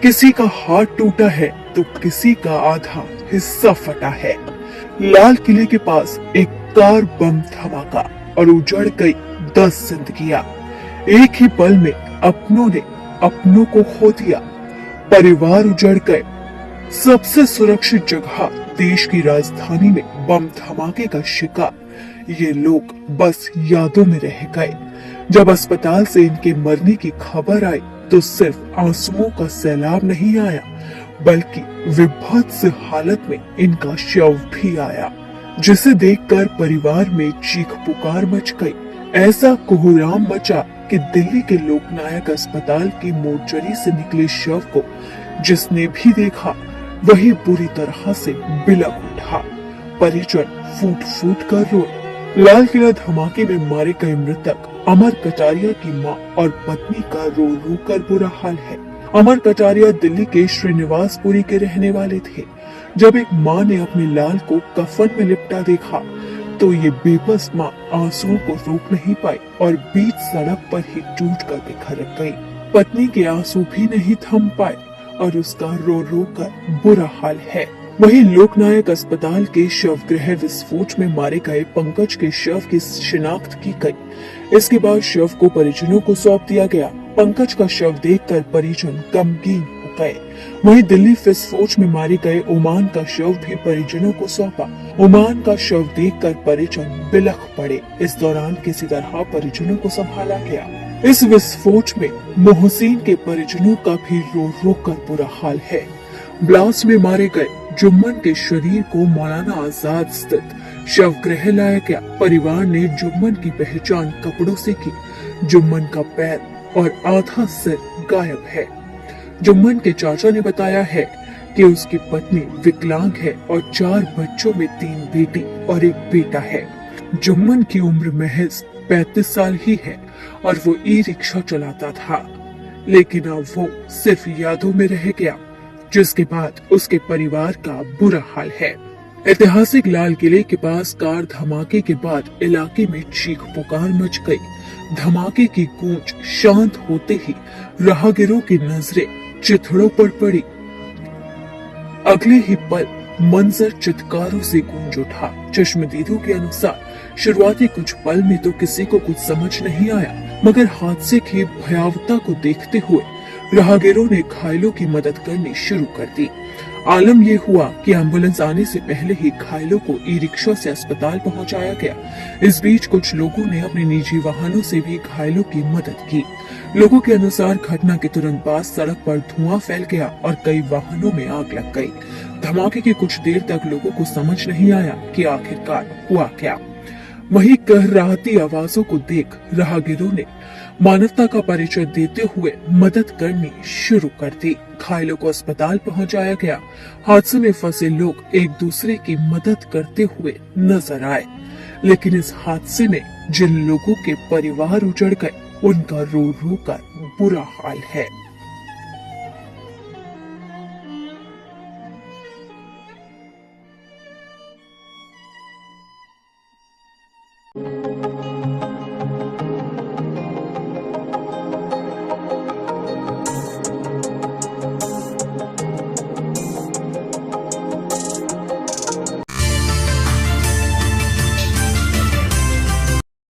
किसी का हाथ टूटा है तो किसी का आधा हिस्सा फटा है। लाल किले के पास एक कार बम धमाका और उजड़ गई 10 जिंदगियां। एक ही पल में अपनों ने अपनों को खो दिया, परिवार उजड़ गए। सबसे सुरक्षित जगह देश की राजधानी में बम धमाके का शिकार ये लोग बस यादों में रह गए। जब अस्पताल से इनके मरने की खबर आई तो सिर्फ आंसुओं का सैलाब नहीं आया, बल्कि विभत्स हालत में इनका शव भी आया, जिसे देखकर परिवार में चीख पुकार मच गई। ऐसा कोहराम मचा कि दिल्ली के लोकनायक अस्पताल की मोर्चरी से निकले शव को जिसने भी देखा वही बुरी तरह से बिलक उठा। परिजन फूट फूट कर रोए। लाल किला धमाके में मारे गए मृतक अमर कटारिया की मां और पत्नी का रो रो कर बुरा हाल है। अमर कटारिया दिल्ली के श्रीनिवासपुरी के रहने वाले थे। जब एक मां ने अपने लाल को कफन में लिपटा देखा तो ये बेबस मां आंसुओं को रोक नहीं पाई और बीच सड़क पर ही टूट कर बिखर गई। पत्नी के आंसू भी नहीं थम पाए और उसका रो रो कर बुरा हाल है। वहीं लोकनायक अस्पताल के शवगृह विस्फोट में मारे गए पंकज के शव की शिनाख्त की गई। इसके बाद शव को परिजनों को सौंप दिया गया। पंकज का शव देखकर परिजन गमगीन हो गए। वहीं दिल्ली विस्फोट में मारे गए ओमान का शव भी परिजनों को सौंपा। ओमान का शव देखकर परिजन बिलख पड़े। इस दौरान किसी तरह परिजनों को संभाला गया। इस विस्फोट में मोहसिन के परिजनों का भी रो रो कर बुरा हाल है। ब्लास्ट में मारे गए जुम्मन के शरीर को मौलाना आजाद स्थित शवगृह लाया गया। परिवार ने जुम्मन की पहचान कपड़ों से की। जुम्मन का पैर और आधा सिर गायब है। जुम्मन के चाचा ने बताया है कि उसकी पत्नी विकलांग है और 4 बच्चों में 3 बेटी और 1 बेटा है। जुम्मन की उम्र महज 35 साल ही है और वो ई-रिक्शा चलाता था, लेकिन अब वो सिर्फ यादों में रह गया, जिसके बाद उसके परिवार का बुरा हाल है। ऐतिहासिक लाल किले के पास कार धमाके के बाद इलाके में चीख पुकार मच गई। धमाके की गूंज शांत होते ही राहगीरों की नजरें चिथड़ों पर पड़ी। अगले ही पल मंजर चित्कारों से गूंज उठा। चश्मदीदों के अनुसार शुरुआती कुछ पल में तो किसी को कुछ समझ नहीं आया, मगर हादसे की भयावहता को देखते हुए राहगीरों ने घायलों की मदद करनी शुरू कर दी। आलम ये हुआ कि एम्बुलेंस आने से पहले ही घायलों को ई-रिक्शा से अस्पताल पहुंचाया गया। इस बीच कुछ लोगों ने अपने निजी वाहनों से भी घायलों की मदद की। लोगों के अनुसार घटना के तुरंत बाद सड़क पर धुआं फैल गया और कई वाहनों में आग लग गई। धमाके की कुछ देर तक लोगों को समझ नहीं आया कि आखिरकार हुआ क्या। वहीं कहराती आवाजों को देख राहगीरों ने मानवता का परिचय देते हुए मदद करनी शुरू कर दी। घायलों को अस्पताल पहुंचाया गया। हादसे में फंसे लोग एक दूसरे की मदद करते हुए नजर आए, लेकिन इस हादसे में जिन लोगों के परिवार उजड़ गए उनका रो रो कर बुरा हाल है।